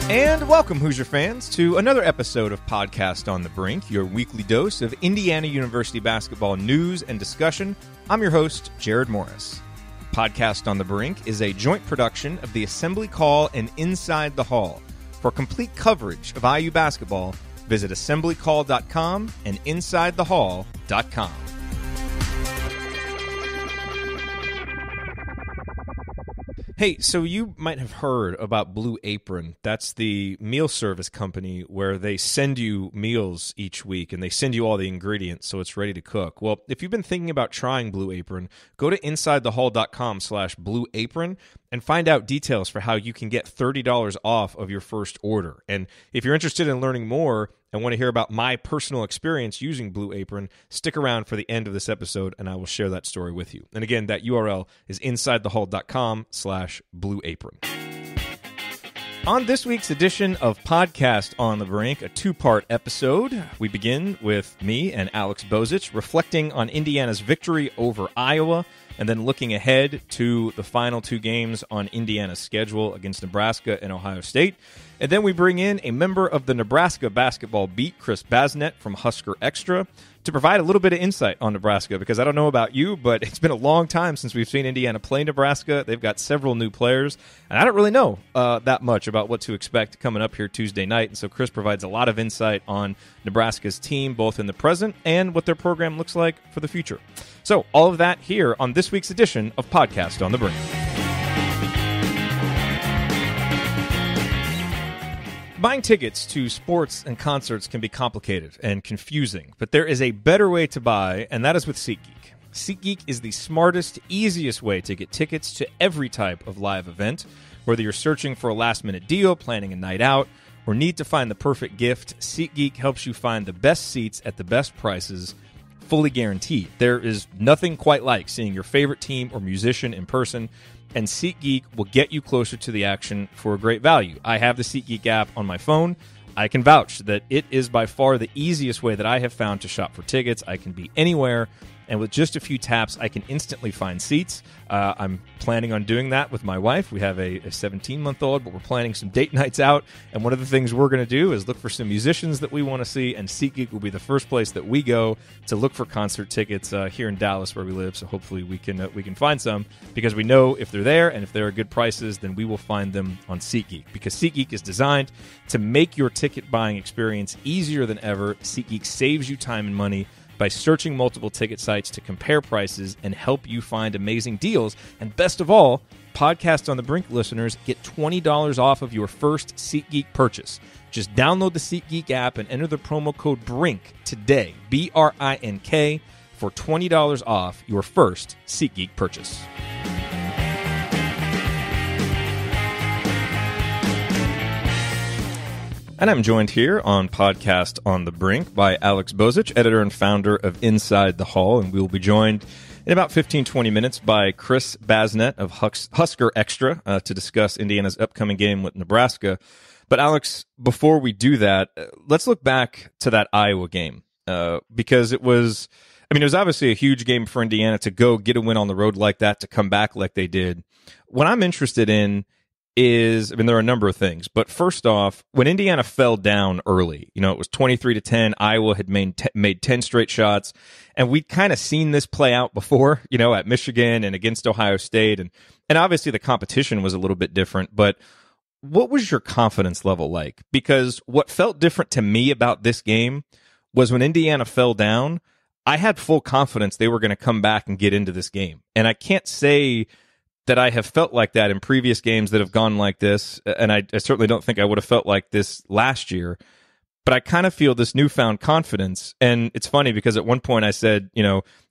And welcome, Hoosier fans, to another episode of Podcast on the Brink, your weekly dose of Indiana University basketball news and discussion. I'm your host, Jerod Morris. Podcast on the Brink is a joint production of the Assembly Call and Inside the Hall. For complete coverage of IU basketball, visit assemblycall.com and insidethehall.com. Hey, so you might have heard about Blue Apron. That's the meal service company where they send you meals each week and they send you all the ingredients so it's ready to cook. Well, if you've been thinking about trying Blue Apron, go to insidethehall.com/Blue Apron and find out details for how you can get $30 off of your first order. And if you're interested in learning more and want to hear about my personal experience using Blue Apron, stick around for the end of this episode and I will share that story with you. And again, that URL is insidethehall.com/Blue Apron. On this week's edition of Podcast on the Brink, a two-part episode, we begin with me and Alex Bozich reflecting on Indiana's victory over Iowa and then looking ahead to the final two games on Indiana's schedule against Nebraska and Ohio State. And then we bring in a member of the Nebraska basketball beat, Chris Basnett from Husker Extra, to provide a little bit of insight on Nebraska, because I don't know about you, but it's been a long time since we've seen Indiana play Nebraska. They've got several new players, and I don't really know that much about what to expect coming up here Tuesday night. And so Chris provides a lot of insight on Nebraska's team, both in the present and what their program looks like for the future. So all of that here on this week's edition of Podcast on the Brink. Buying tickets to sports and concerts can be complicated and confusing, but there is a better way to buy, and that is with SeatGeek. SeatGeek is the smartest, easiest way to get tickets to every type of live event. Whether you're searching for a last-minute deal, planning a night out, or need to find the perfect gift, SeatGeek helps you find the best seats at the best prices, fully guaranteed. There is nothing quite like seeing your favorite team or musician in person, and SeatGeek will get you closer to the action for a great value. I have the SeatGeek app on my phone. I can vouch that it is by far the easiest way that I have found to shop for tickets. I can be anywhere, and with just a few taps, I can instantly find seats. I'm planning on doing that with my wife. We have a 17-month-old, but we're planning some date nights out, and one of the things we're going to do is look for some musicians that we want to see, and SeatGeek will be the first place that we go to look for concert tickets here in Dallas where we live, so hopefully we can find some, because we know if they're there and if there are good prices, then we will find them on SeatGeek, because SeatGeek is designed to make your ticket buying experience easier than ever. SeatGeek saves you time and money by searching multiple ticket sites to compare prices and help you find amazing deals. And best of all, Podcast on the Brink listeners get $20 off of your first SeatGeek purchase. Just download the SeatGeek app and enter the promo code BRINK today, BRINK, for $20 off your first SeatGeek purchase. And I'm joined here on Podcast on the Brink by Alex Bozich, editor and founder of Inside the Hall, and we will be joined in about 15-20 minutes by Chris Basnett of Husker Extra to discuss Indiana's upcoming game with Nebraska. But Alex, before we do that, let's look back to that Iowa game because it was obviously a huge game for Indiana to go get a win on the road like that, to come back like they did. What I'm interested in is, there are a number of things, but first off, when Indiana fell down early, it was 23-10, Iowa had made 10 straight shots, and we'd kind of seen this play out before, at Michigan and against Ohio State, and obviously the competition was a little bit different, but what was your confidence level like? Because what felt different to me about this game was when Indiana fell down, I had full confidence they were going to come back and get into this game, and I can't say that I have felt like that in previous games that have gone like this, and I certainly don't think I would have felt like this last year, but I kind of feel this newfound confidence, and it's funny because at one point I said,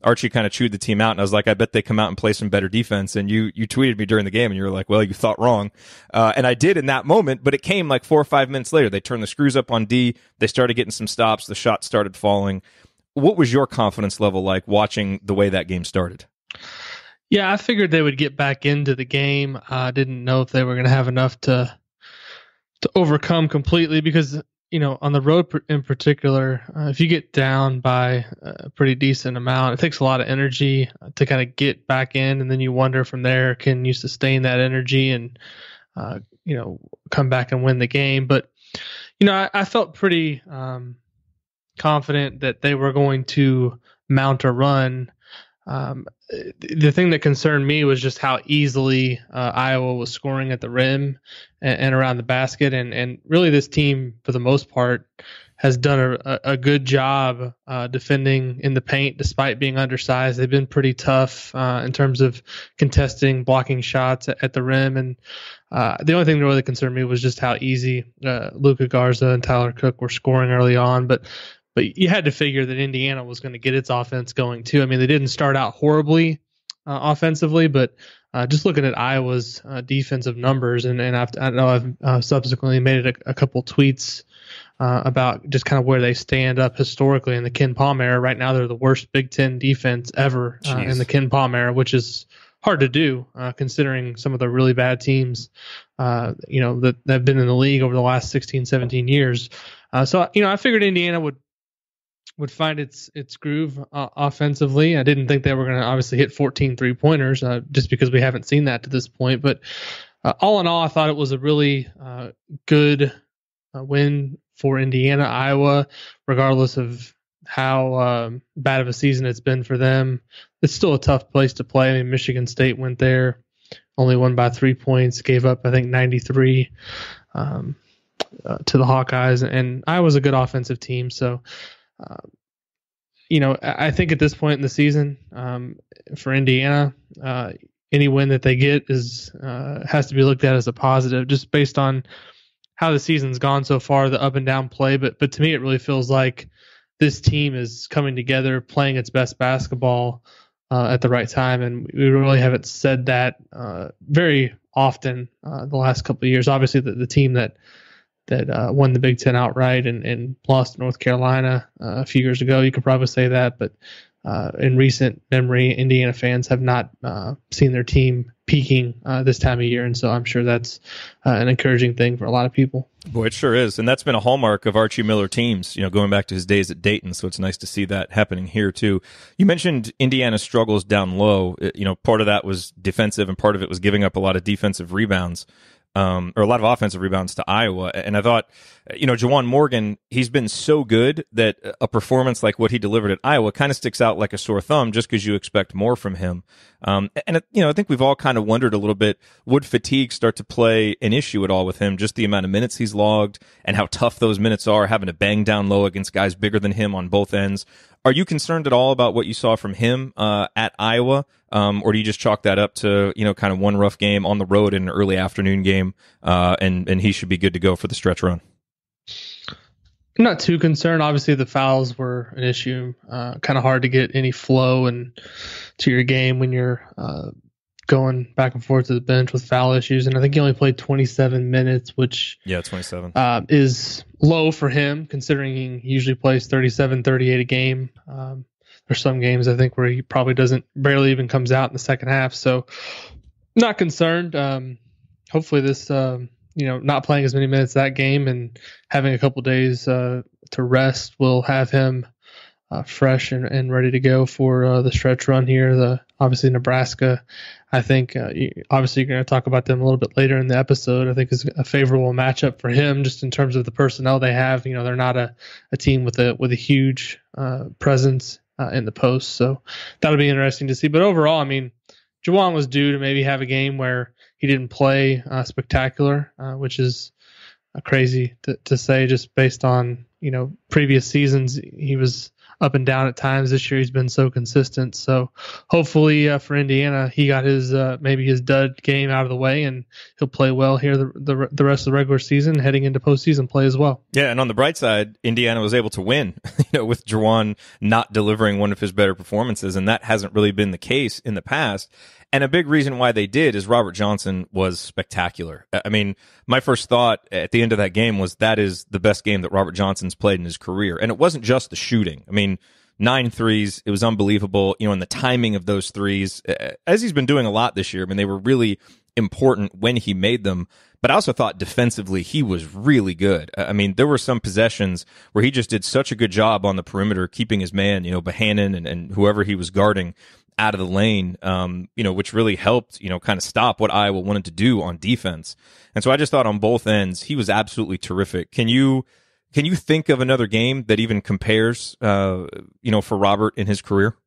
Archie kind of chewed the team out, and I was like, I bet they come out and play some better defense, and you tweeted me during the game, and you were like, well, you thought wrong, and I did in that moment, but it came like 4 or 5 minutes later. They turned the screws up on D, they started getting some stops, the shots started falling. What was your confidence level like watching the way that game started? Yeah, I figured they would get back into the game. I didn't know if they were going to have enough to overcome completely because, on the road in particular, if you get down by a pretty decent amount, it takes a lot of energy to kind of get back in, and then you wonder from there, can you sustain that energy? And come back and win the game. But, I felt pretty confident that they were going to mount a run. The thing that concerned me was just how easily Iowa was scoring at the rim and around the basket. And really this team, for the most part, has done a good job defending in the paint despite being undersized. They've been pretty tough in terms of contesting, blocking shots at the rim. And the only thing that really concerned me was just how easy Luka Garza and Tyler Cook were scoring early on. But you had to figure that Indiana was going to get its offense going too. I mean, they didn't start out horribly offensively, but just looking at Iowa's defensive numbers, and I know I've subsequently made it a couple tweets about just kind of where they stand up historically in the Ken Palm era. Right now, they're the worst Big Ten defense ever in the Ken Palm era, which is hard to do considering some of the really bad teams, that have been in the league over the last 16, 17 years. So I figured Indiana would find its groove offensively. I didn't think they were going to obviously hit 14 3-pointers just because we haven't seen that to this point. But all in all, I thought it was a really good win for Indiana. Iowa, regardless of how bad of a season it's been for them, it's still a tough place to play. I mean, Michigan State went there, only won by 3 points, gave up, I think, 93 to the Hawkeyes, and Iowa's a good offensive team. So, I think at this point in the season, for Indiana, any win that they get has to be looked at as a positive, just based on how the season's gone so far, the up and down play. But to me, it really feels like this team is coming together, playing its best basketball at the right time, and we really haven't said that very often the last couple of years. Obviously, the team that won the Big Ten outright and lost to North Carolina a few years ago, you could probably say that. But in recent memory, Indiana fans have not seen their team peaking this time of year, and so I'm sure that's an encouraging thing for a lot of people. Boy, it sure is, and that's been a hallmark of Archie Miller teams, going back to his days at Dayton, so it's nice to see that happening here too. You mentioned Indiana's struggles down low. Part of that was defensive, and part of it was giving up a lot of defensive rebounds. Or a lot of offensive rebounds to Iowa. And I thought, Juwan Morgan, he's been so good that a performance like what he delivered at Iowa kind of sticks out like a sore thumb just because you expect more from him. I think we've all kind of wondered a little bit, would fatigue start to play an issue at all with him, just the amount of minutes he's logged and how tough those minutes are, having to bang down low against guys bigger than him on both ends. Are you concerned at all about what you saw from him at Iowa? Or do you just chalk that up to, kind of one rough game on the road in an early afternoon game, and he should be good to go for the stretch run? I'm not too concerned. Obviously, the fouls were an issue. Kind of hard to get any flow and to your game when you're going back and forth to the bench with foul issues. And I think he only played 27 minutes, which 27 is low for him, considering he usually plays 37, 38 a game. There's some games I think where he probably barely even comes out in the second half. So not concerned. Hopefully this, not playing as many minutes that game and having a couple days to rest will have him fresh and ready to go for the stretch run here. Obviously Nebraska, I think, obviously you're going to talk about them a little bit later in the episode. I think is a favorable matchup for him just in terms of the personnel they have. They're not a team with a huge presence in the post. So that'll be interesting to see. But overall, I mean, Juwan was due to maybe have a game where he didn't play spectacular, which is crazy to say just based on, previous seasons. He was up and down at times. This year he's been so consistent. So hopefully for Indiana, he got his maybe his dud game out of the way, and he'll play well here the rest of the regular season, heading into postseason play as well. Yeah, and on the bright side, Indiana was able to win, with Juwan not delivering one of his better performances, and that hasn't really been the case in the past. And a big reason why they did is Robert Johnson was spectacular. I mean, my first thought at the end of that game was that is the best game that Robert Johnson's played in his career. And it wasn't just the shooting. I mean, 9 threes. It was unbelievable, and the timing of those threes, as he's been doing a lot this year. I mean, they were really important when he made them. But I also thought defensively he was really good. I mean, there were some possessions where he just did such a good job on the perimeter, keeping his man, Bohannon and whoever he was guarding out of the lane, which really helped, kind of stop what Iowa wanted to do on defense. And so I just thought on both ends, he was absolutely terrific. Can you think of another game that even compares, for Robert in his career?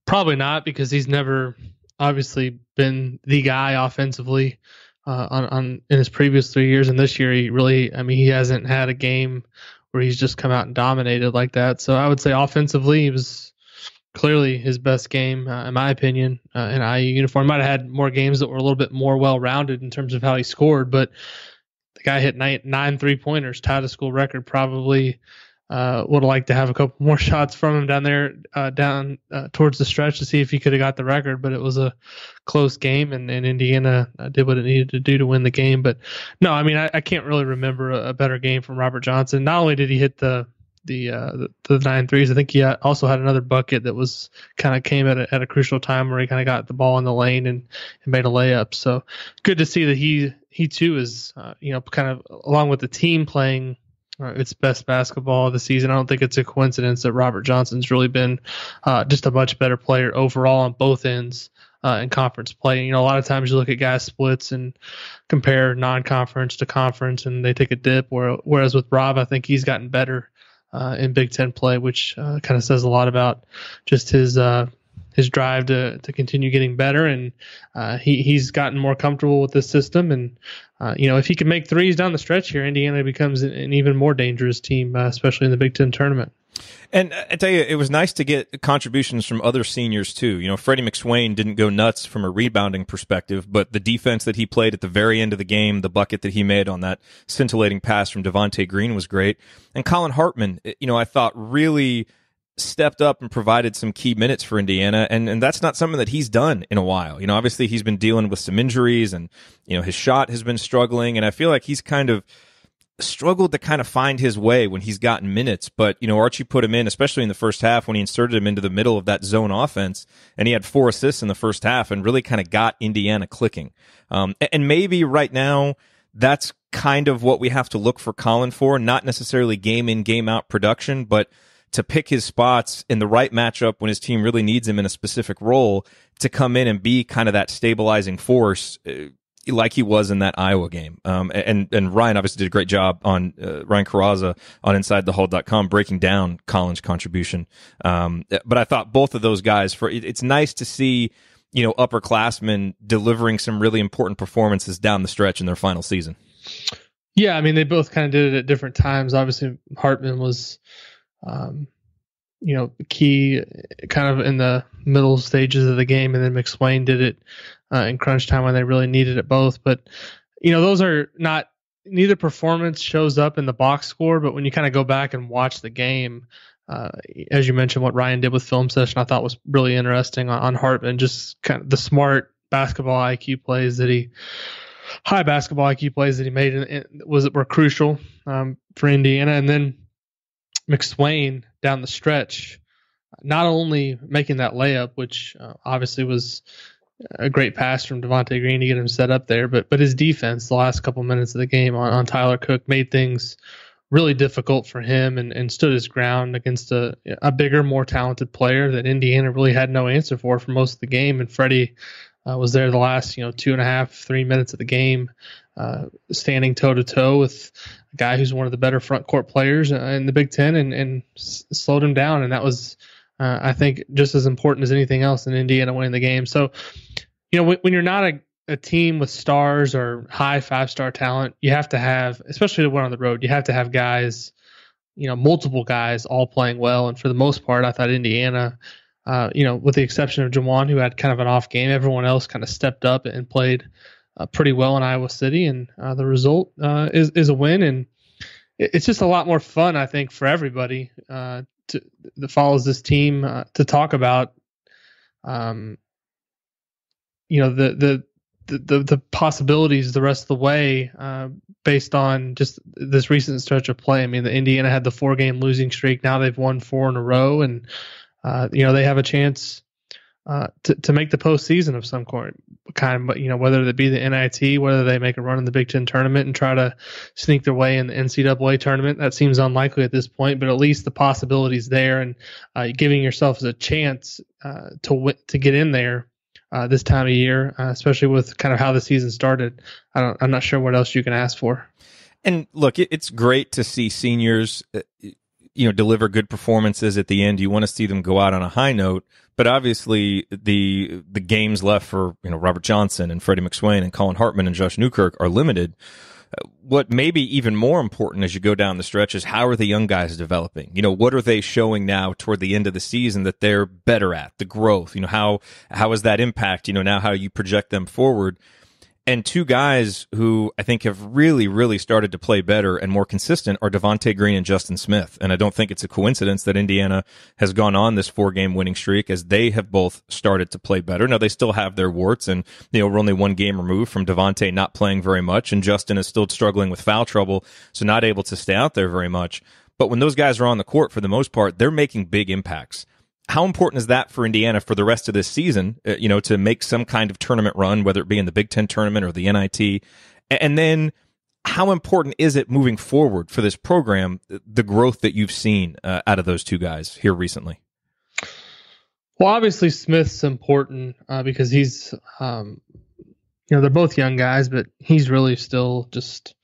Probably not, because he's never obviously been the guy offensively on in his previous 3 years, and this year he hasn't had a game where he's just come out and dominated like that. So I would say offensively, he was clearly his best game, in my opinion, in IU uniform. Might have had more games that were a little bit more well-rounded in terms of how he scored, but the guy hit 9 3-pointers, tied a school record. Probably would have liked to have a couple more shots from him down there, towards the stretch to see if he could have got the record, but it was a close game, and Indiana did what it needed to do to win the game. But no, I mean, I can't really remember a better game from Robert Johnson. Not only did he hit the 9 threes, I think he also had another bucket that was kind of came at a crucial time where he kind of got the ball in the lane and made a layup. So good to see that he too is, kind of along with the team playing its best basketball of the season. I don't think it's a coincidence that Robert Johnson's really been just a much better player overall on both ends in conference play. A lot of times you look at guys' splits and compare non-conference to conference, and they take a dip. Whereas with Rob, I think he's gotten better in Big Ten play, which kind of says a lot about just his drive to continue getting better. And he's gotten more comfortable with the system. And, if he can make threes down the stretch here, Indiana becomes an even more dangerous team, especially in the Big Ten tournament. And I tell you, it was nice to get contributions from other seniors too. Freddie McSwain didn't go nuts from a rebounding perspective, but the defense that he played at the very end of the game, the bucket that he made on that scintillating pass from Devonte Green was great. And Colin Hartman, I thought really stepped up and provided some key minutes for Indiana, and that's not something that he's done in a while. Obviously he's been dealing with some injuries, and his shot has been struggling, and I feel like he's kind of struggled to kind of find his way when he's gotten minutes. But Archie put him in, especially in the first half when he inserted him into the middle of that zone offense, and he had 4 assists in the first half and really kind of got Indiana clicking. And maybe right now that's kind of what we have to look for Colin for, not necessarily game in, game out production, but to pick his spots in the right matchup when his team really needs him in a specific role to come in and be kind of that stabilizing force like he was in that Iowa game. And Ryan obviously did a great job on Ryan Carrazza on InsideTheHull.com breaking down Colin's contribution. But I thought both of those guys, it's nice to see, upperclassmen delivering some really important performances down the stretch in their final season. Yeah, I mean, they both kind of did it at different times. Obviously, Hartman was key kind of in the middle stages of the game, and then McSwain did it in crunch time when they really needed it both. But, those are not, neither performance shows up in the box score, but when you kind of go back and watch the game, as you mentioned, what Ryan did with Film Session, I thought was really interesting on Hartman, just kind of the smart high basketball IQ plays that he made were crucial for Indiana. And then McSwain down the stretch, not only making that layup, which obviously was a great pass from Devonte Green to get him set up there, but his defense the last couple minutes of the game on Tyler Cook made things really difficult for him and stood his ground against a bigger, more talented player that Indiana really had no answer for most of the game. And Freddie was there the last 2.5, 3 minutes of the game, standing toe-to-toe with a guy who's one of the better front court players in the Big Ten and slowed him down. And that was, I think, just as important as anything else in Indiana winning the game. So, when you're not a team with stars or high 5-star talent, you have to have, especially the one on the road, you have to have guys, multiple guys all playing well. And for the most part, I thought Indiana, with the exception of Juwan, who had kind of an off game, everyone else kind of stepped up and played pretty well in Iowa City. And the result is a win. And it's just a lot more fun, I think, for everybody that follows this team to talk about, the the possibilities the rest of the way based on just this recent stretch of play. I mean, the Indiana had the 4-game losing streak. Now they've won 4 in a row, and they have a chance to make the postseason of some kind. But whether it be the NIT, whether they make a run in the Big Ten tournament and try to sneak their way in the NCAA tournament, that seems unlikely at this point. But at least the possibilities there, and giving yourself a chance to get in there this time of year, especially with kind of how the season started. I'm not sure what else you can ask for. And look, it's great to see seniors, deliver good performances at the end. You want to see them go out on a high note, but obviously the games left for Robert Johnson and Freddie McSwain and Colin Hartman and Josh Newkirk are limited. What may be even more important as you go down the stretch is how are the young guys developing? What are they showing now toward the end of the season that they're better at? The growth, how has that impact, now how you project them forward? And 2 guys who I think have really, really started to play better and more consistent are Devonte Green and Justin Smith. And I don't think it's a coincidence that Indiana has gone on this 4-game winning streak as they have both started to play better. Now, they still have their warts, and we're only 1 game removed from Devonte not playing very much, and Justin is still struggling with foul trouble, so not able to stay out there very much. But when those guys are on the court, for the most part, they're making big impacts. How important is that for Indiana for the rest of this season, to make some kind of tournament run, whether it be in the Big Ten tournament or the NIT? And then how important is it moving forward for this program, the growth that you've seen out of those 2 guys here recently? Well, obviously Smith's important because he's, they're both young guys, but he's really still just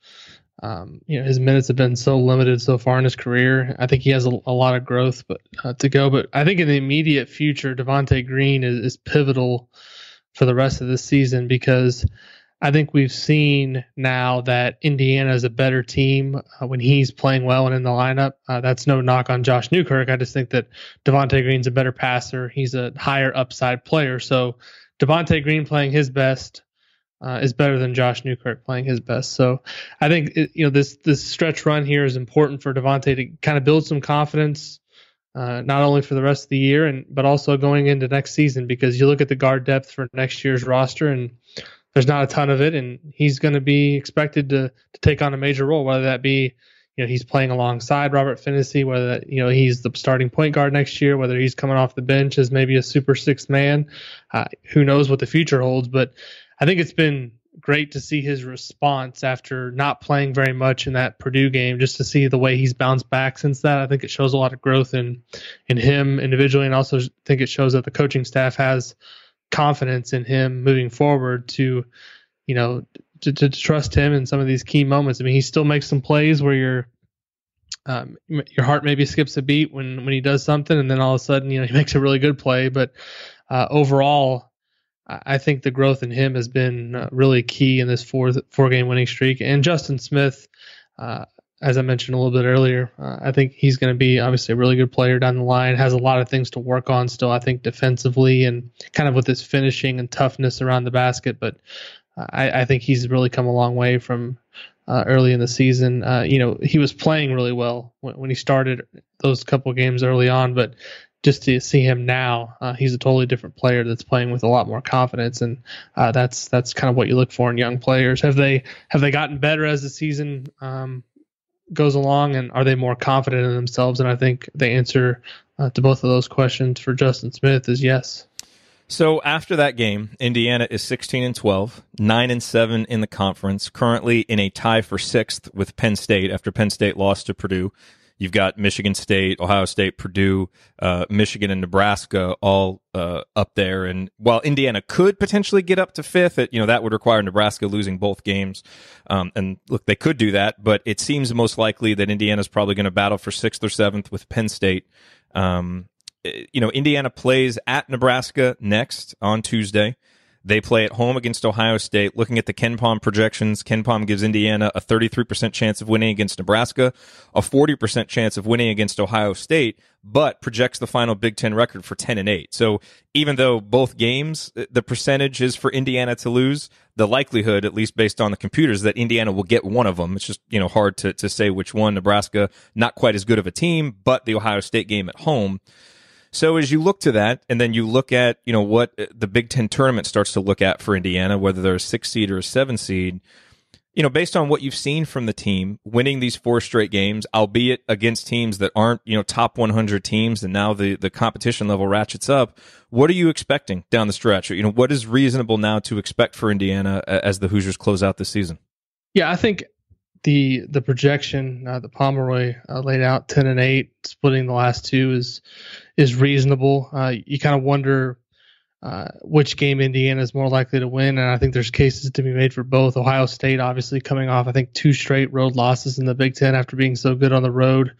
his minutes have been so limited so far in his career. I think he has a lot of growth to go. But I think in the immediate future, Devonte Green is pivotal for the rest of this season because I think we've seen now that Indiana is a better team when he's playing well and in the lineup. That's no knock on Josh Newkirk. I just think that Devonte Green's a better passer. He's a higher upside player. So Devonte Green playing his best is better than Josh Newkirk playing his best. So I think this stretch run here is important for Devonte to kind of build some confidence, not only for the rest of the year but also going into next season, because you look at the guard depth for next year's roster and there's not a ton of it, and he's going to be expected to take on a major role, whether that be he's playing alongside Robert Finney, whether that he's the starting point guard next year, whether he's coming off the bench as maybe a super 6th man. Who knows what the future holds, but I think it's been great to see his response after not playing very much in that Purdue game, just to see the way he's bounced back since that. I think it shows a lot of growth in him individually, and also think it shows that the coaching staff has confidence in him moving forward to trust him in some of these key moments. I mean, he still makes some plays where your heart maybe skips a beat when he does something, and then all of a sudden he makes a really good play. But overall, I think the growth in him has been really key in this 4-game winning streak. And Justin Smith, as I mentioned a little bit earlier, I think he's going to be obviously a really good player down the line, has a lot of things to work on still, I think, defensively and kind of with his finishing and toughness around the basket. But I think he's really come a long way from early in the season. He was playing really well when he started those couple of games early on, but just to see him now, he's a totally different player that's playing with a lot more confidence, and that's kind of what you look for in young players. Have they gotten better as the season goes along, and are they more confident in themselves? And I think the answer to both of those questions for Justin Smith is yes. So after that game, Indiana is 16-12, 9-7 in the conference, currently in a tie for 6th with Penn State after Penn State lost to Purdue. You've got Michigan State, Ohio State, Purdue, Michigan, and Nebraska all up there. And while Indiana could potentially get up to 5th, that would require Nebraska losing both games. And look, they could do that, but it seems most likely that Indiana's probably going to battle for 6th or 7th with Penn State. Indiana plays at Nebraska next on Tuesday. They play at home against Ohio State. Looking at the KenPom projections, KenPom gives Indiana a 33% chance of winning against Nebraska, a 40% chance of winning against Ohio State, but projects the final Big Ten record for 10-8. So even though both games, the percentage is for Indiana to lose, the likelihood, at least based on the computers, that Indiana will get one of them. It's just hard to say which one. Nebraska, not quite as good of a team, but the Ohio State game at home. So as you look to that, and then you look at, what the Big Ten tournament starts to look at for Indiana, whether they're a 6 seed or a 7 seed, based on what you've seen from the team, winning these 4 straight games, albeit against teams that aren't, top 100 teams, and now the competition level ratchets up, what are you expecting down the stretch? What is reasonable now to expect for Indiana as the Hoosiers close out this season? Yeah, I think the projection that Pomeroy laid out, 10-8, splitting the last 2 is reasonable. You kind of wonder which game Indiana is more likely to win, and I think there's cases to be made for both. Ohio State obviously coming off, I think, 2 straight road losses in the Big Ten after being so good on the road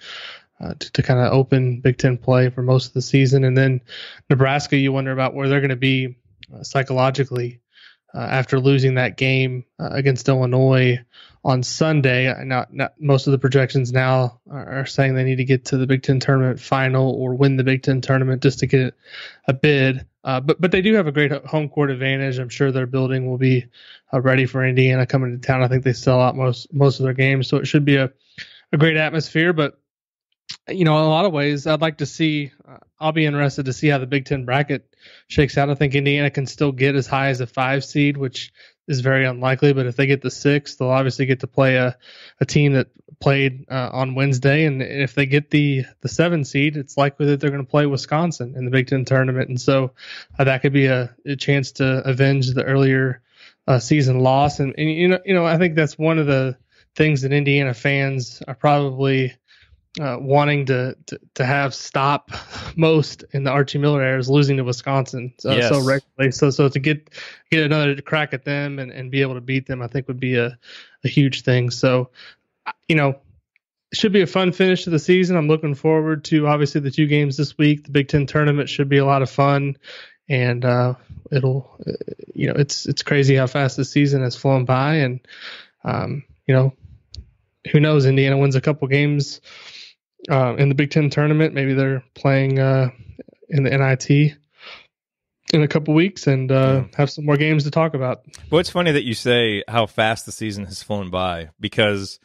to kind of open Big Ten play for most of the season. And then Nebraska, you wonder about where they're going to be psychologically after losing that game against Illinois on Sunday. Not most of the projections now are saying they need to get to the Big Ten tournament final or win the Big Ten tournament just to get a bid. But they do have a great home court advantage. I'm sure their building will be ready for Indiana coming to town. I think they sell out most of their games, so it should be a great atmosphere. But in a lot of ways, I'd like to see. I'll be interested to see how the Big Ten bracket shakes out. I think Indiana can still get as high as a 5 seed, which is very unlikely. But if they get the 6, they'll obviously get to play a team that played on Wednesday. And if they get the 7 seed, it's likely that they're going to play Wisconsin in the Big Ten tournament. And so that could be a chance to avenge the earlier season loss. And I think that's one of the things that Indiana fans are probably wanting to have stop most in the Archie Miller era is losing to Wisconsin so regularly. So to get another crack at them and be able to beat them, I think would be a huge thing. So, it should be a fun finish to the season. I'm looking forward to obviously the 2 games this week. The Big Ten tournament should be a lot of fun, and it's crazy how fast the season has flown by. And who knows? Indiana wins a couple games in the Big Ten tournament. Maybe they're playing in the NIT in a couple weeks and have some more games to talk about. Well, it's funny that you say how fast the season has flown by, because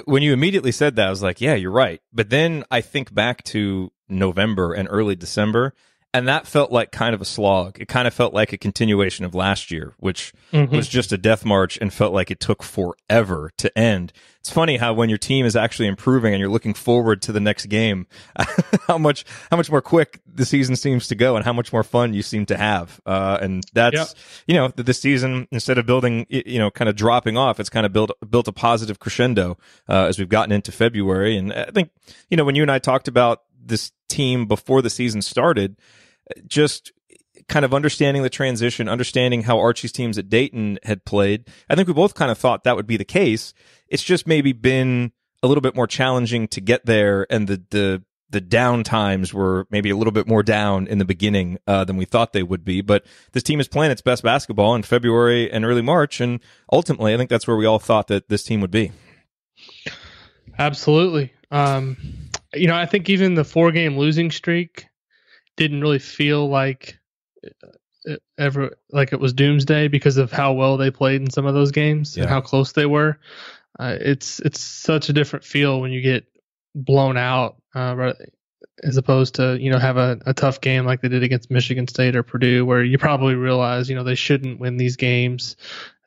when you immediately said that, I was like, yeah, you're right. But then I think back to November and early December, and that felt like kind of a slog. It kind of felt like a continuation of last year, which was just a death march and felt like it took forever to end. It's funny how when your team is actually improving and you're looking forward to the next game, how much more quick the season seems to go and how much more fun you seem to have. And that's, this season, instead of building, kind of dropping off, it's kind of built a positive crescendo as we've gotten into February. And I think, when you and I talked about this team before the season started, just kind of understanding the transition, understanding how Archie's teams at Dayton had played, I think we both kind of thought that would be the case. It's just maybe been a little bit more challenging to get there, and the down times were maybe a little bit more down in the beginning than we thought they would be. But this team is playing its best basketball in February and early March, and ultimately I think that's where we all thought that this team would be. Absolutely. I think even the 4-game losing streak didn't really feel like it was doomsday because of how well they played in some of those games and how close they were. It's such a different feel when you get blown out as opposed to have a tough game like they did against Michigan State or Purdue, where you probably realize they shouldn't win these games,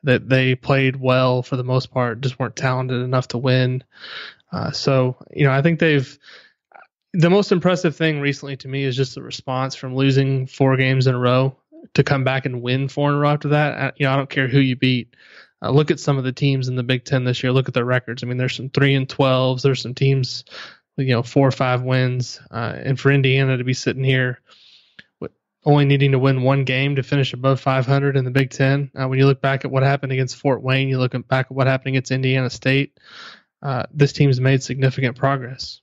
that they played well for the most part, just weren't talented enough to win. So I think the most impressive thing recently to me is just the response from losing 4 games in a row to come back and win 4 in a row after that. I don't care who you beat. Look at some of the teams in the Big Ten this year. Look at their records. I mean, there's some 3-12s. There's some teams, 4 or 5 wins. And for Indiana to be sitting here with only needing to win 1 game to finish above 500 in the Big Ten. When you look back at what happened against Fort Wayne, you look back at what happened against Indiana State, this team's made significant progress.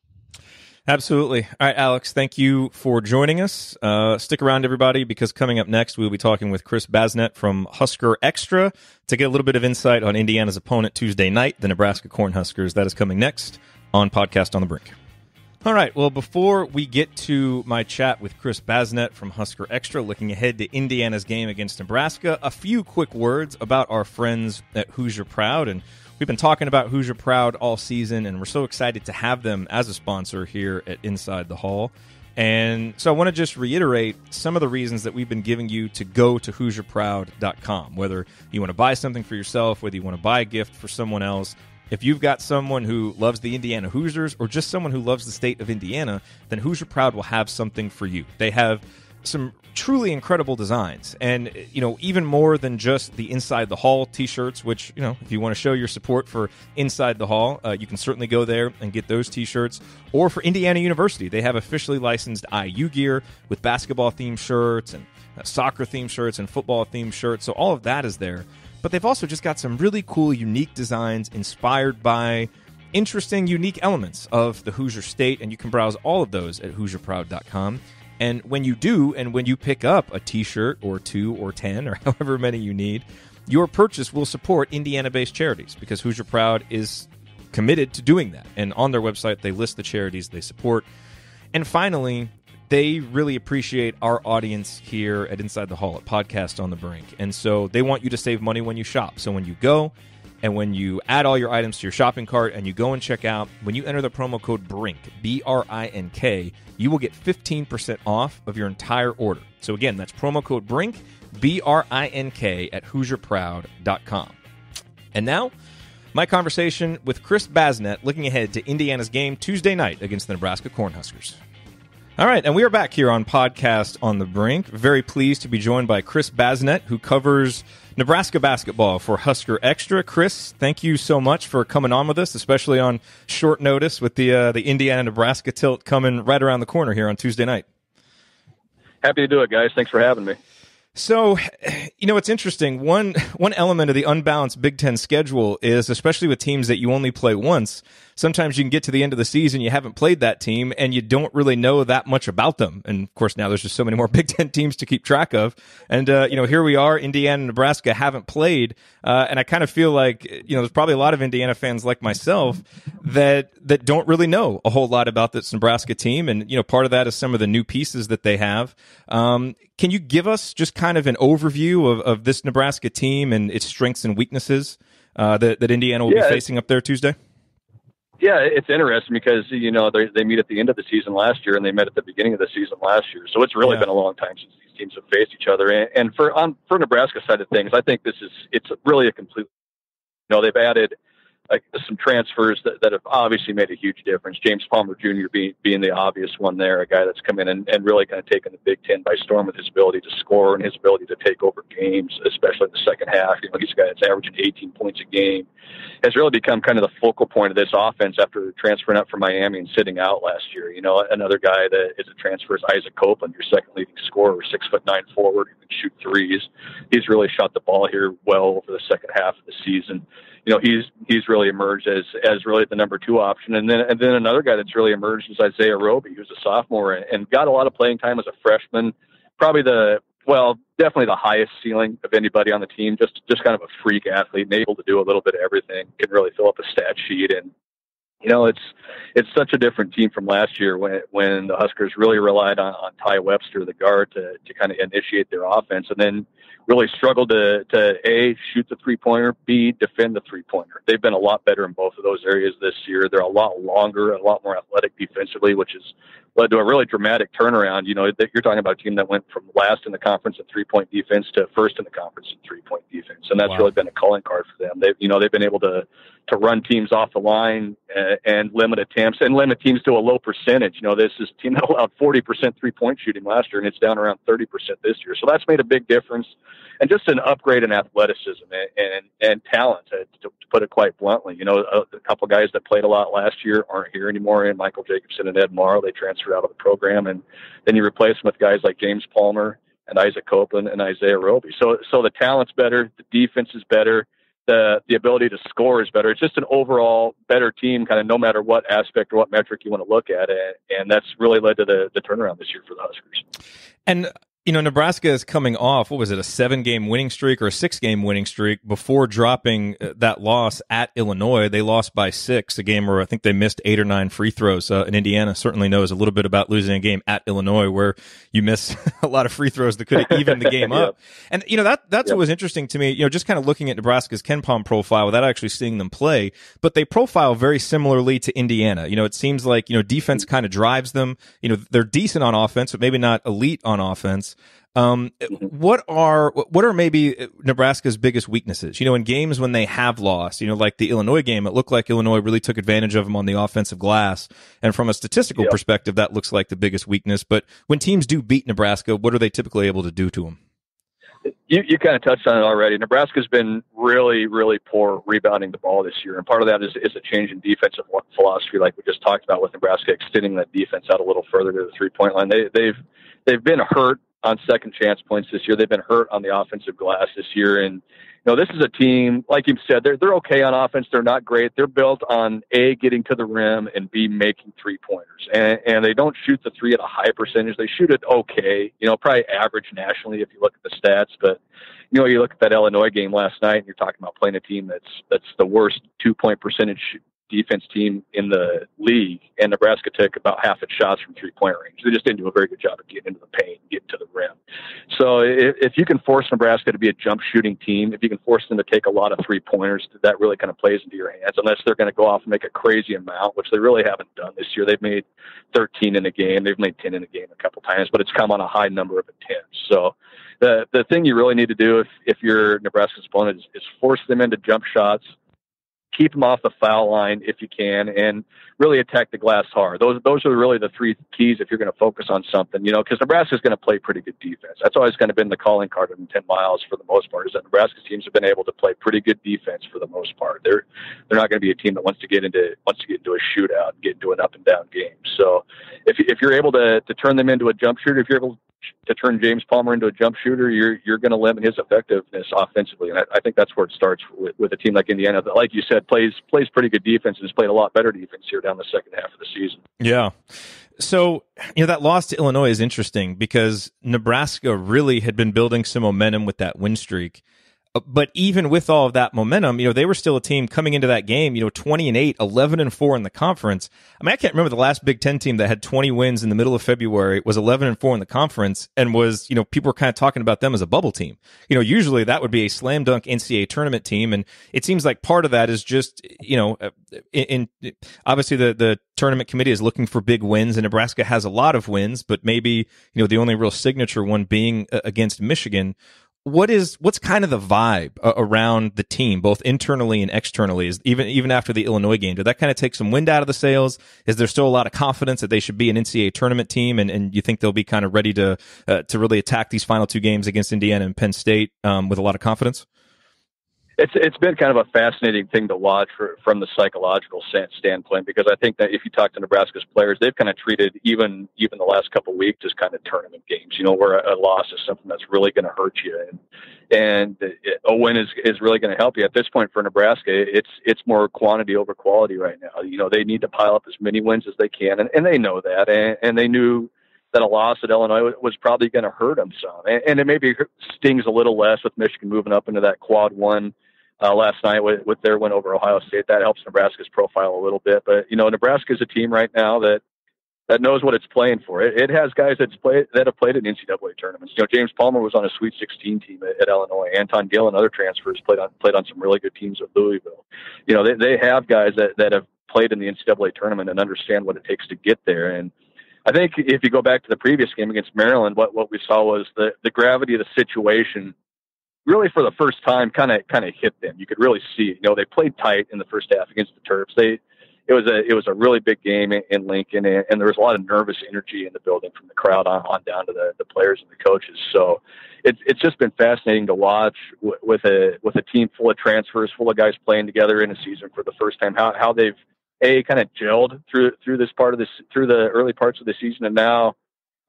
Absolutely. All right, Alex, thank you for joining us. Stick around, everybody, because coming up next, we'll be talking with Chris Basnett from Husker Extra to get a little bit of insight on Indiana's opponent Tuesday night, the Nebraska Cornhuskers. That is coming next on Podcast on the Brink. All right, well, before we get to my chat with Chris Basnett from Husker Extra, looking ahead to Indiana's game against Nebraska, a few quick words about our friends at Hoosier Proud. And we've been talking about Hoosier Proud all season, and we're so excited to have them as a sponsor here at Inside the Hall. And so I want to just reiterate some of the reasons that we've been giving you to go to HoosierProud.com, whether you want to buy something for yourself, whether you want to buy a gift for someone else. If you've got someone who loves the Indiana Hoosiers or just someone who loves the state of Indiana, then Hoosier Proud will have something for you. They have some truly incredible designs, and even more than just the Inside the Hall t-shirts, which if you want to show your support for Inside the Hall, you can certainly go there and get those t-shirts. Or for Indiana University, they have officially licensed IU gear with basketball themed shirts and soccer themed shirts and football themed shirts, so all of that is there. But they've also just got some really cool unique designs inspired by interesting unique elements of the Hoosier state, and you can browse all of those at HoosierProud.com. And when you do, and when you pick up a t-shirt or 2 or 10 or however many you need, your purchase will support Indiana-based charities because Hoosier Proud is committed to doing that. And on their website, they list the charities they support. And finally, they really appreciate our audience here at Inside the Hall at Podcast on the Brink. And so they want you to save money when you shop. So when you go and when you add all your items to your shopping cart and you go and check out, when you enter the promo code BRINK, B-R-I-N-K, you will get 15% off of your entire order. So again, that's promo code BRINK, B-R-I-N-K, at HoosierProud.com. And now, my conversation with Chris Basnett looking ahead to Indiana's game Tuesday night against the Nebraska Cornhuskers. All right, and we are back here on Podcast on the Brink. Very pleased to be joined by Chris Basnett, who covers Nebraska basketball for Husker Extra. Chris, thank you so much for coming on with us, especially on short notice with the Indiana-Nebraska tilt coming right around the corner here on Tuesday night. Happy to do it, guys. Thanks for having me. So, it's interesting. One element of the unbalanced Big Ten schedule is, especially with teams that you only play once, sometimes you can get to the end of the season, you haven't played that team, and you don't really know that much about them. And, of course, now there's just so many more Big Ten teams to keep track of. And, here we are, Indiana and Nebraska haven't played. And I kind of feel like, there's probably a lot of Indiana fans like myself that don't really know a whole lot about this Nebraska team. And, part of that is some of the new pieces that they have. Can you give us just kind of an overview of this Nebraska team and its strengths and weaknesses that Indiana will be facing up there Tuesday? Yeah, it's interesting because, they meet at the end of the season last year and they met at the beginning of the season last year. So it's really been a long time since these teams have faced each other. And for Nebraska side of things, I think it's really a complete, they've added some transfers that have obviously made a huge difference. James Palmer Jr. being the obvious one there, a guy that's come in and really kind of taken the Big Ten by storm with his ability to score and his ability to take over games, especially in the second half. He's a guy that's averaging 18 points a game, has really become kind of the focal point of this offense after transferring up from Miami and sitting out last year. Another guy that is a transfer is Isaac Copeland, your second leading scorer, 6'9" forward who can shoot threes. He's really shot the ball here well over the second half of the season. He's really emerged as really the number 2 option. And then another guy that's really emerged is Isaiah Roby, who's a sophomore and got a lot of playing time as a freshman. Probably definitely the highest ceiling of anybody on the team. Just kind of a freak athlete, able to do a little bit of everything, can really fill up a stat sheet. And, it's such a different team from last year when the Huskers really relied on Ty Webster, the guard, to kind of initiate their offense, and then really struggled to A, shoot the three-pointer, B, defend the three-pointer. They've been a lot better in both of those areas this year. They're a lot longer, a lot more athletic defensively, which has led to a really dramatic turnaround. You're talking about a team that went from last in the conference in three-point defense to first in the conference in three-point defense, and that's really been a calling card for them. They've been able to run teams off the line and limit attempts and limit teams to a low percentage. This is a team that allowed 40% three-point shooting last year, and it's down around 30% this year. So that's made a big difference, and just an upgrade in athleticism and talent, to put it quite bluntly. A couple guys that played a lot last year aren't here anymore, and Michael Jacobson and Ed Morrow, they transferred out of the program, and then you replace them with guys like James Palmer and Isaac Copeland and Isaiah Roby. So the talent's better, the defense is better, the ability to score is better. It's just an overall better team, kind of no matter what aspect or what metric you want to look at it. And that's really led to the turnaround this year for the Huskers. And, Nebraska is coming off, what was it, a 7-game winning streak or a 6-game winning streak before dropping that loss at Illinois. They lost by 6, a game where I think they missed 8 or 9 free throws. And Indiana certainly knows a little bit about losing a game at Illinois where you miss a lot of free throws that could have evened the game up. And, that's what was interesting to me, just kind of looking at Nebraska's KenPom profile without actually seeing them play. But they profile very similarly to Indiana. It seems like, defense kind of drives them. They're decent on offense, but maybe not elite on offense. What are maybe Nebraska's biggest weaknesses? In games when they have lost, like the Illinois game, it looked like Illinois really took advantage of them on the offensive glass. And from a statistical perspective, that looks like the biggest weakness. But when teams do beat Nebraska, what are they typically able to do to them? You kind of touched on it already. Nebraska's been really, really poor rebounding the ball this year. And part of that is a change in defensive philosophy, like we just talked about with Nebraska, extending that defense out a little further to the three-point line. They've been hurt on second chance points this year. They've been hurt on the offensive glass this year. And, this is a team, like you said, they're okay on offense. They're not great. They're built on A, getting to the rim, and B, making three-pointers. And they don't shoot the three at a high percentage. They shoot it okay, probably average nationally if you look at the stats. But, you look at that Illinois game last night and you're talking about playing a team that's the worst 2-point percentage defense team in the league, and Nebraska took about half its shots from three-point range. They just didn't do a very good job of getting into the paint and getting to the rim. So if you can force Nebraska to be a jump shooting team, if you can force them to take a lot of three-pointers, that really kind of plays into your hands, unless they're going to go off and make a crazy amount, which they really haven't done this year. They've made 13 in a game. They've made 10 in a game a couple times, but it's come on a high number of attempts. So the thing you really need to do if you're Nebraska's opponent is force them into jump shots, keep them off the foul line if you can, and really attack the glass hard. Those are really the three keys if you're going to focus on something, because Nebraska's going to play pretty good defense. That's always kind of been the calling card in 10 miles for the most part, is that Nebraska's teams have been able to play pretty good defense for the most part. They're not going to be a team that wants to get into a shootout and get into an up and down game. So if you're able to turn them into a jump shooter, if you're able to turn James Palmer into a jump shooter, you're going to limit his effectiveness offensively. And I think that's where it starts with a team like Indiana that, like you said, plays pretty good defense and has played a lot better defense here down the second half of the season. Yeah. So, that loss to Illinois is interesting because Nebraska really had been building some momentum with that win streak. But even with all of that momentum, they were still a team coming into that game, 20-8, 11-4 in the conference. I mean, I can't remember the last Big Ten team that had 20 wins in the middle of February, was 11-4 in the conference, and was, people were kind of talking about them as a bubble team. Usually that would be a slam dunk NCAA tournament team. And it seems like part of that is just, obviously the tournament committee is looking for big wins, and Nebraska has a lot of wins, but maybe, the only real signature one being against Michigan. What's kind of the vibe around the team, both internally and externally? Is even after the Illinois game, did that kind of take some wind out of the sails? Is there still a lot of confidence that they should be an NCAA tournament team, and you think they'll be kind of ready to really attack these final two games against Indiana and Penn State with a lot of confidence? It's been kind of a fascinating thing to watch from the psychological standpoint, because I think that if you talk to Nebraska's players, they've kind of treated even the last couple of weeks as kind of tournament games, where a loss is something that's really going to hurt you, and a win is really going to help you. At this point for Nebraska, it's more quantity over quality right now. They need to pile up as many wins as they can, and they know that, and they knew that a loss at Illinois was probably going to hurt them some, and it maybe stings a little less with Michigan moving up into that quad one last night with their win over Ohio State. That helps Nebraska's profile a little bit. But, Nebraska is a team right now that knows what it's playing for. It has guys that have played in NCAA tournaments. James Palmer was on a Sweet 16 team at Illinois. Anton Gill and other transfers played on some really good teams at Louisville. They have guys that have played in the NCAA tournament and understand what it takes to get there. And I think if you go back to the previous game against Maryland, what we saw was the gravity of the situation really for the first time kind of hit them. You could really see, they played tight in the first half against the Terps. It was a really big game in Lincoln, and there was a lot of nervous energy in the building from the crowd on down to the players and the coaches. So it's just been fascinating to watch with a team full of transfers, full of guys playing together in a season for the first time, how they've kind of gelled through the early parts of the season, and now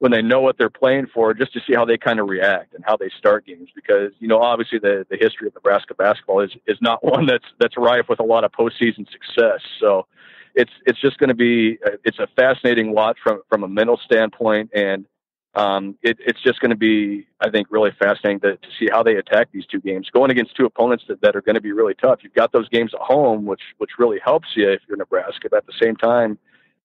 when they know what they're playing for, just to see how they kind of react and how they start games. Because, obviously the history of Nebraska basketball is not one that's rife with a lot of postseason success. So it's just going to be, it's a fascinating watch from a mental standpoint. And It's just going to be, I think, really fascinating to see how they attack these two games, going against two opponents that are going to be really tough. You've got those games at home, which really helps you if you're Nebraska, but at the same time,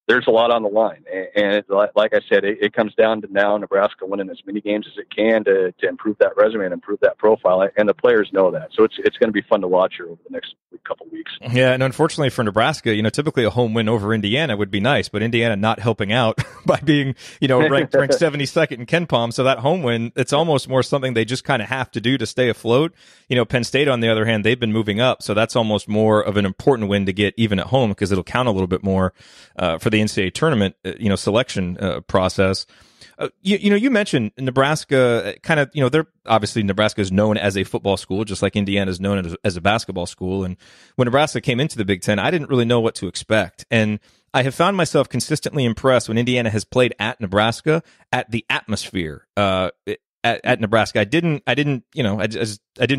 there's a lot on the line. And like I said, it comes down to now Nebraska winning as many games as it can to improve that resume and improve that profile. And the players know that. So it's going to be fun to watch here over the next couple of weeks. Yeah, and unfortunately for Nebraska, typically a home win over Indiana would be nice, but Indiana not helping out by being, ranked 72nd in KenPom. So that home win, it's almost more something they just kind of have to do to stay afloat. Penn State, on the other hand, they've been moving up. So that's almost more of an important win to get even at home because it'll count a little bit more for the NCAA tournament, selection process. You mentioned Nebraska kind of, they're obviously Nebraska is known as a football school, just like Indiana is known as a basketball school. And when Nebraska came into the Big Ten, I didn't really know what to expect. And I have found myself consistently impressed when Indiana has played at Nebraska at the atmosphere, at Nebraska. I didn't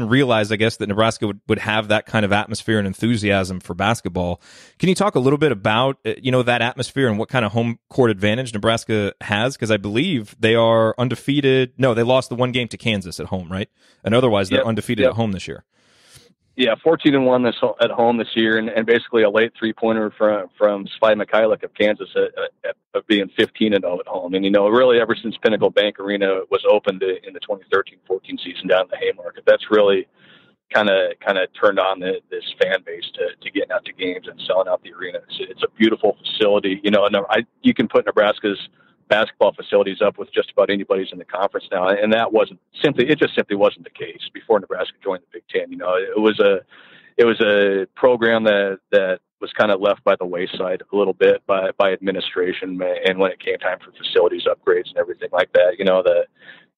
realize, I guess, that Nebraska would have that kind of atmosphere and enthusiasm for basketball. Can you talk a little bit about, that atmosphere and what kind of home court advantage Nebraska has? Because I believe they are undefeated. No, they lost the one game to Kansas at home, right? And otherwise they're undefeated at home this year. Yeah, 14-1 at home this year, and basically a late three-pointer from Spy Mikhailuk of Kansas of being 15-0 at home. And really ever since Pinnacle Bank Arena was opened in the 2013-14 season down in the Haymarket, that's really kind of turned on this fan base to getting out to games and selling out the arena. It's a beautiful facility. You can put Nebraska's basketball facilities up with just about anybody's in the conference now, and that it just simply wasn't the case before Nebraska joined the Big Ten. It was a program that was kind of left by the wayside a little bit by administration, and when it came time for facilities upgrades and everything like that,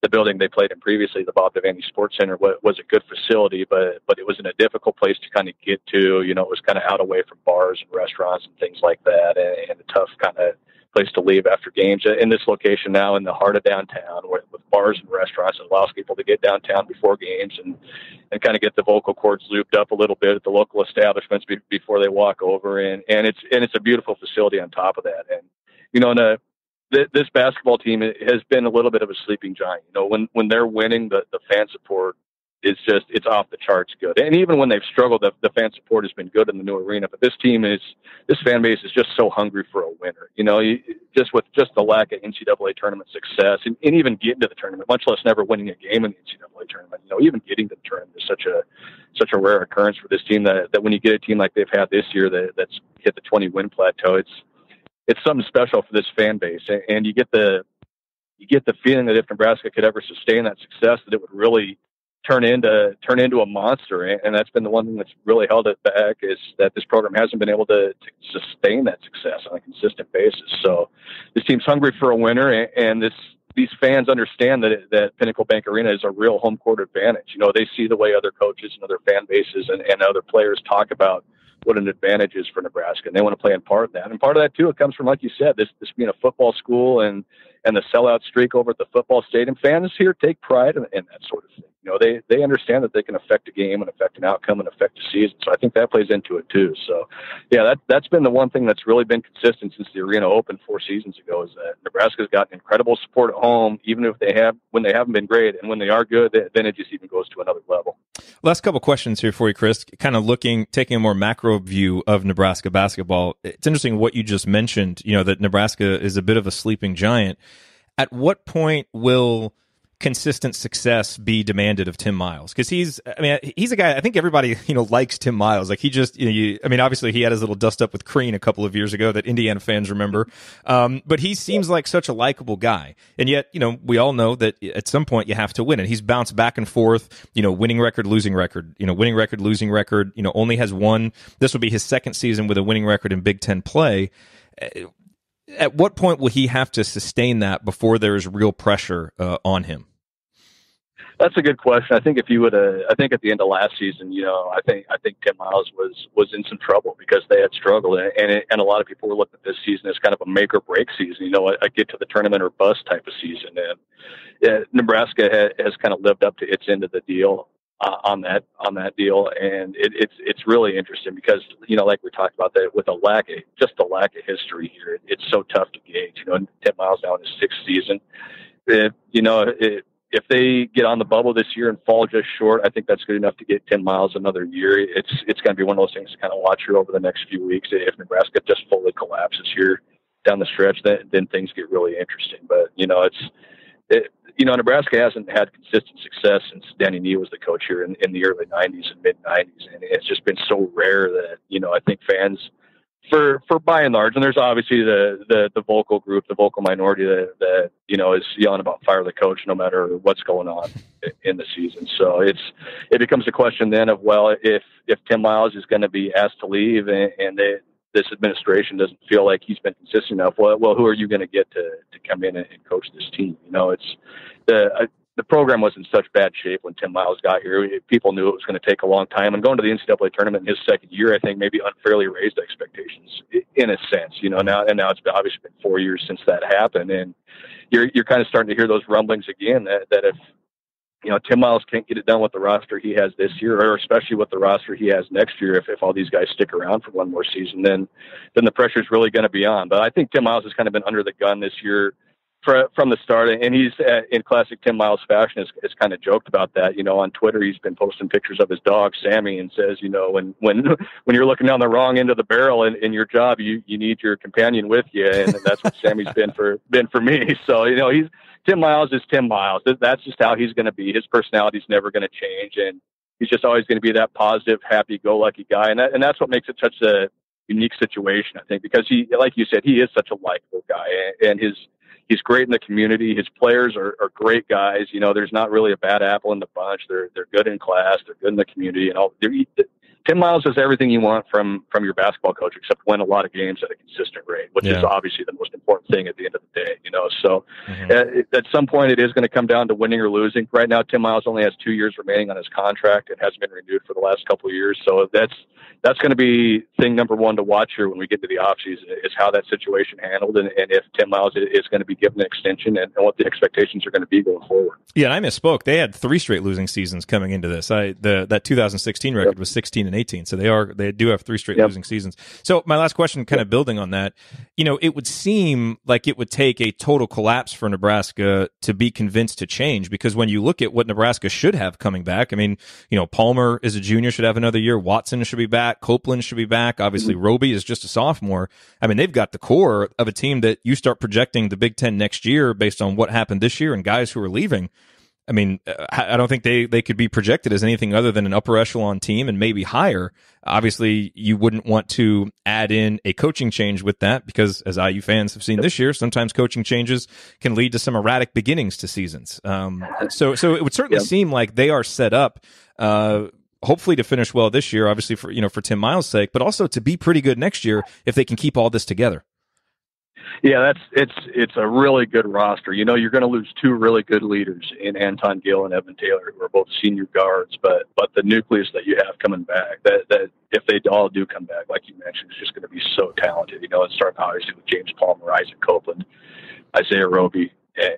the building they played in previously, the Bob Devaney Sports Center, was a good facility, but it was in a difficult place to kind of get to. It was kind of out away from bars and restaurants and things like that, and a tough kind of place to leave after games. In this location now in the heart of downtown with bars and restaurants, it allows people to get downtown before games and kind of get the vocal cords looped up a little bit at the local establishments before they walk over. And it's a beautiful facility on top of that. And, this basketball team has been a little bit of a sleeping giant. When they're winning, the fan support is it's off the charts good. And even when they've struggled, the fan support has been good in the new arena. But this fan base is just so hungry for a winner. With the lack of NCAA tournament success and even getting to the tournament, much less never winning a game in the NCAA tournament. Even getting to the tournament is such a rare occurrence for this team that when you get a team like they've had this year that's hit the 20-win plateau, it's something special for this fan base. And you get the feeling that if Nebraska could ever sustain that success, that it would really turn into a monster. And that's been the one thing that's really held it back, is that this program hasn't been able to sustain that success on a consistent basis. So this team's hungry for a winner, and these fans understand that Pinnacle Bank Arena is a real home court advantage. They see the way other coaches and other fan bases and other players talk about what an advantage is for Nebraska, and they want to play in part of that. And part of that too, it comes from, like you said, this being a football school and the sellout streak over at the football stadium. Fans here take pride in that sort of thing. They understand that they can affect a game and affect an outcome and affect a season. So I think that plays into it too. So yeah, that's been the one thing that's really been consistent since the arena opened 4 seasons ago, is that Nebraska's got incredible support at home, even if when they haven't been great, and when they are good, then it just even goes to another level. Last couple questions here for you, Chris. Kind of taking a more macro view of Nebraska basketball. It's interesting what you just mentioned, that Nebraska is a bit of a sleeping giant. At what point will consistent success be demanded of Tim Miles? Because he's a guy, I think everybody, likes Tim Miles. Like he just, obviously he had his little dust up with Crean a couple of years ago that Indiana fans remember. But he seems like such a likable guy. And yet, we all know that at some point you have to win. And he's bounced back and forth, winning record, losing record, winning record, losing record, only has one. This will be his second season with a winning record in Big Ten play. At what point will he have to sustain that before there is real pressure on him? That's a good question. I think if you would, I think at the end of last season, I think Tim Miles was in some trouble because they had struggled, and a lot of people were looking at this season as kind of a make or break season. A get to the tournament or bust type of season, and Nebraska has kind of lived up to its end of the deal on that deal, and it's really interesting because like we talked about, that with the lack of history here, it's so tough to gauge. Tim Miles now in his 6th season. if they get on the bubble this year and fall just short, I think that's good enough to get Tim Miles another year. It's going to be one of those things to kind of watch here over the next few weeks. If Nebraska just fully collapses here down the stretch, then things get really interesting. But Nebraska hasn't had consistent success since Danny Nee was the coach here in the early '90s and mid '90s, and it's just been so rare that I think fans, for by and large, and there's obviously the vocal group, the vocal minority that is yelling about fire the coach no matter what's going on in the season. So it becomes a question then of, well, if Tim Miles is going to be asked to leave and this administration doesn't feel like he's been consistent enough, well, who are you going to get to come in and coach this team? It's the program was in such bad shape when Tim Miles got here. People knew it was going to take a long time, and going to the NCAA tournament in his second year, I think maybe unfairly raised expectations in a sense, now it's obviously been 4 years since that happened. And you're kind of starting to hear those rumblings again that if, Tim Miles can't get it done with the roster he has this year, or especially with the roster he has next year, if all these guys stick around for one more season, then the pressure is really going to be on. But I think Tim Miles has kind of been under the gun this year from the start, and he's in classic Tim Miles fashion has kind of joked about that. On Twitter, he's been posting pictures of his dog Sammy and says, when you're looking down the wrong end of the barrel in your job, you need your companion with you, and that's what Sammy's been for me. So Tim Miles is Tim Miles. That's just how he's going to be. His personality's never going to change, and he's just always going to be that positive, happy-go-lucky guy, and that's what makes it such a unique situation, I think, because he, like you said, he is such a likable guy, and he's great in the community. His players are great guys. There's not really a bad apple in the bunch. They're good in class. They're good in the community, and all. Tim Miles does everything you want from your basketball coach, except win a lot of games at a consistent rate, which is obviously the most important thing at the end of the day. So at some point it is going to come down to winning or losing. Right now, Tim Miles only has 2 years remaining on his contract. It hasn't been renewed for the last couple of years. So that's going to be thing number one to watch here when we get to the offseason, is how that situation handled, and if Tim Miles is going to be given an extension and what the expectations are going to be going forward. Yeah, and I misspoke. They had 3 straight losing seasons coming into this. That 2016 record was 16-18. So they do have 3 straight losing seasons. So my last question, kind of building on that, it would seem like it would take a total collapse for Nebraska to be convinced to change, because when you look at what Nebraska should have coming back, I mean, Palmer is a junior, should have another year. Watson should be back. Copeland should be back. Obviously, Roby is just a sophomore. I mean, they've got the core of a team that you start projecting the Big Ten next year based on what happened this year and guys who are leaving. I mean, I don't think they could be projected as anything other than an upper echelon team and maybe higher. Obviously, you wouldn't want to add in a coaching change with that, because as IU fans have seen this year, sometimes coaching changes can lead to some erratic beginnings to seasons. So it would certainly seem like they are set up, hopefully to finish well this year, obviously for Tim Miles' sake, but also to be pretty good next year if they can keep all this together. Yeah, it's a really good roster. You're going to lose 2 really good leaders in Anton Gill and Evan Taylor, who are both senior guards, but the nucleus that you have coming back, that if they all do come back, like you mentioned, is just going to be so talented. It's starting obviously with James Palmer, Isaac Copeland, Isaiah Roby,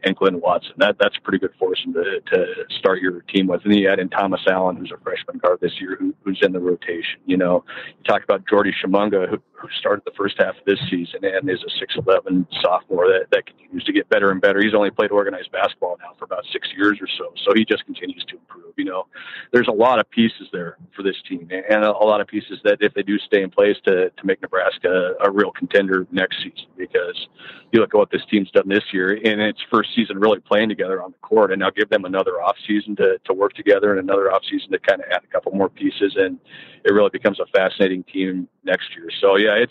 and Glenn Watson. That's a pretty good foursome to start your team with. And then you add in Thomas Allen, who's a freshman guard this year, who's in the rotation. You talk about Jordy Shamunga, who started the first half of this season and is a 6'11" sophomore that continues to get better and better. He's only played organized basketball now for about 6 years or so he just continues to improve. There's a lot of pieces there for this team, and a lot of pieces that, if they do stay in place, to make Nebraska a real contender next season. Because you look at what this team's done this year, and its first season really playing together on the court, and now give them another off season to work together, and another off season to kind of add a couple more pieces, and it really becomes a fascinating team next year. So yeah,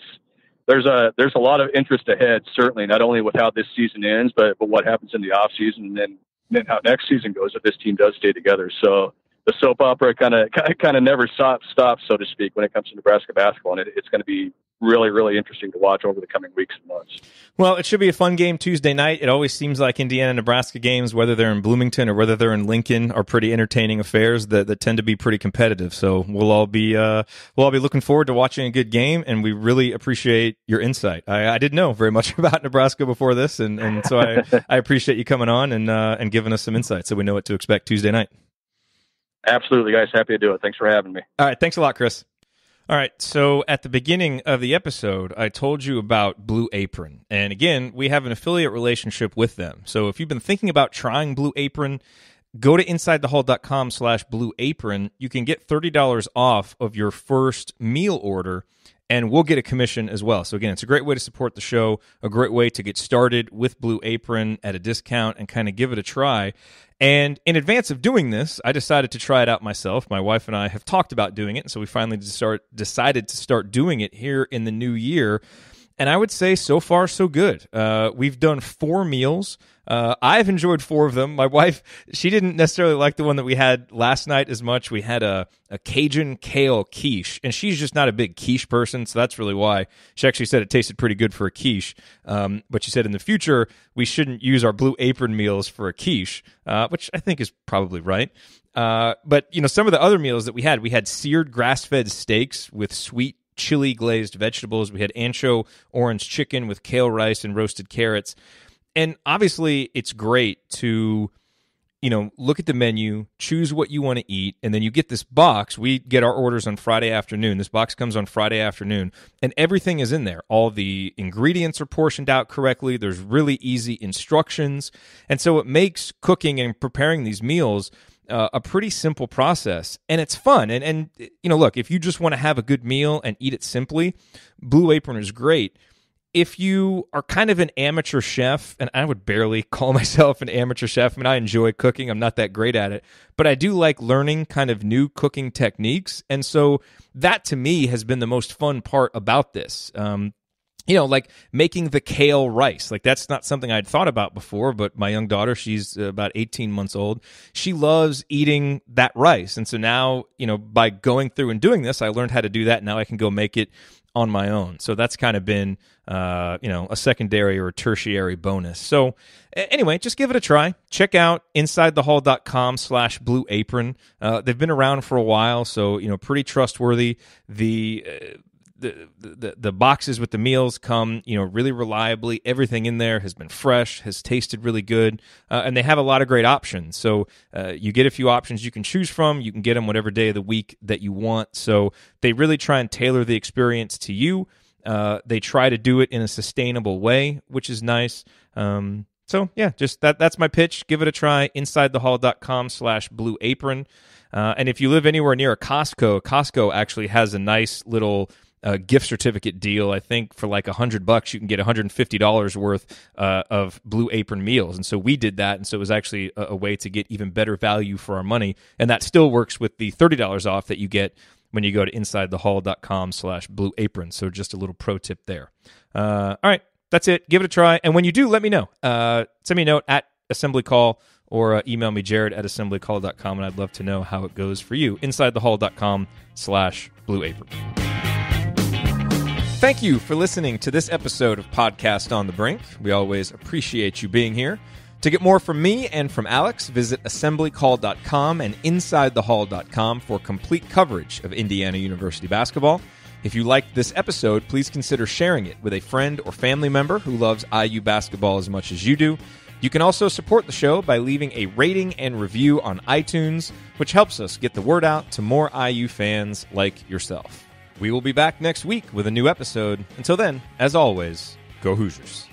there's a lot of interest ahead, certainly, not only with how this season ends, but what happens in the off season, and then how next season goes if this team does stay together. So the soap opera kind of never stops, so to speak, when it comes to Nebraska basketball, and it's going to be really, really interesting to watch over the coming weeks and months. Well, it should be a fun game Tuesday night. It always seems like Indiana and Nebraska games, whether they're in Bloomington or whether they're in Lincoln, are pretty entertaining affairs that tend to be pretty competitive. So we'll all be looking forward to watching a good game, and we really appreciate your insight. I didn't know very much about Nebraska before this, and so I appreciate you coming on and giving us some insight so we know what to expect Tuesday night. Absolutely, guys. Happy to do it. Thanks for having me. All right. Thanks a lot, Chris. All right, so at the beginning of the episode, I told you about Blue Apron. And again, we have an affiliate relationship with them. So if you've been thinking about trying Blue Apron, go to InsideTheHall.com/Blue Apron. You can get $30 off of your first meal order, and we'll get a commission as well. So again, it's a great way to support the show, a great way to get started with Blue Apron at a discount and kind of give it a try. And in advance of doing this, I decided to try it out myself. My wife and I have talked about doing it, and so we finally decided to start doing it here in the new year. And I would say so far, so good. We've done 4 meals. I've enjoyed 4 of them. My wife, she didn't necessarily like the one that we had last night as much. We had a Cajun kale quiche, and she's just not a big quiche person, so that's really why. She actually said it tasted pretty good for a quiche, but she said in the future we shouldn't use our Blue Apron meals for a quiche, which I think is probably right. But some of the other meals that we had seared grass-fed steaks with sweet chili glazed vegetables. We had ancho orange chicken with kale rice and roasted carrots. And obviously it's great to, look at the menu, choose what you want to eat, and then you get this box. We get our orders on Friday afternoon. This box comes on Friday afternoon, and everything is in there. All the ingredients are portioned out correctly. There's really easy instructions. And so it makes cooking and preparing these meals a pretty simple process, and it's fun. And look, if you just want to have a good meal and eat it simply, Blue Apron is great. If you are kind of an amateur chef, and I would barely call myself an amateur chef. I mean, I enjoy cooking. I'm not that great at it, but I do like learning kind of new cooking techniques. And so that to me has been the most fun part about this. Like making the kale rice. Like that's not something I'd thought about before, but my young daughter, she's about 18 months old. She loves eating that rice. And so now, by going through and doing this, I learned how to do that. Now I can go make it on my own. So that's kind of been, a secondary or a tertiary bonus. So anyway, just give it a try. Check out InsideTheHall.com/Blue Apron. They've been around for a while, so, pretty trustworthy. The boxes with the meals come, really reliably. Everything in there has been fresh, has tasted really good, and they have a lot of great options. So you get a few options you can choose from. You can get them whatever day of the week that you want. So they really try and tailor the experience to you. They try to do it in a sustainable way, which is nice. So yeah, just that's my pitch. Give it a try. InsideTheHall.com/Blue Apron. And if you live anywhere near a Costco actually has a nice little gift certificate deal. I think for like $100 you can get $150 worth of Blue Apron meals, and so we did that, and so it was actually a way to get even better value for our money, and that still works with the $30 off that you get when you go to InsideTheHall.com/Blue Apron. So just a little pro tip there. All right, that's it. Give it a try, and when you do, let me know. Send me a note at Assembly Call or email me Jerod at assemblycall.com, and I'd love to know how it goes for you. InsideTheHall.com/Blue Apron. Thank you for listening to this episode of Podcast on the Brink. We always appreciate you being here. To get more from me and from Alex, visit assemblycall.com and insidethehall.com for complete coverage of Indiana University basketball. If you liked this episode, please consider sharing it with a friend or family member who loves IU basketball as much as you do. You can also support the show by leaving a rating and review on iTunes, which helps us get the word out to more IU fans like yourself. We will be back next week with a new episode. Until then, as always, go Hoosiers.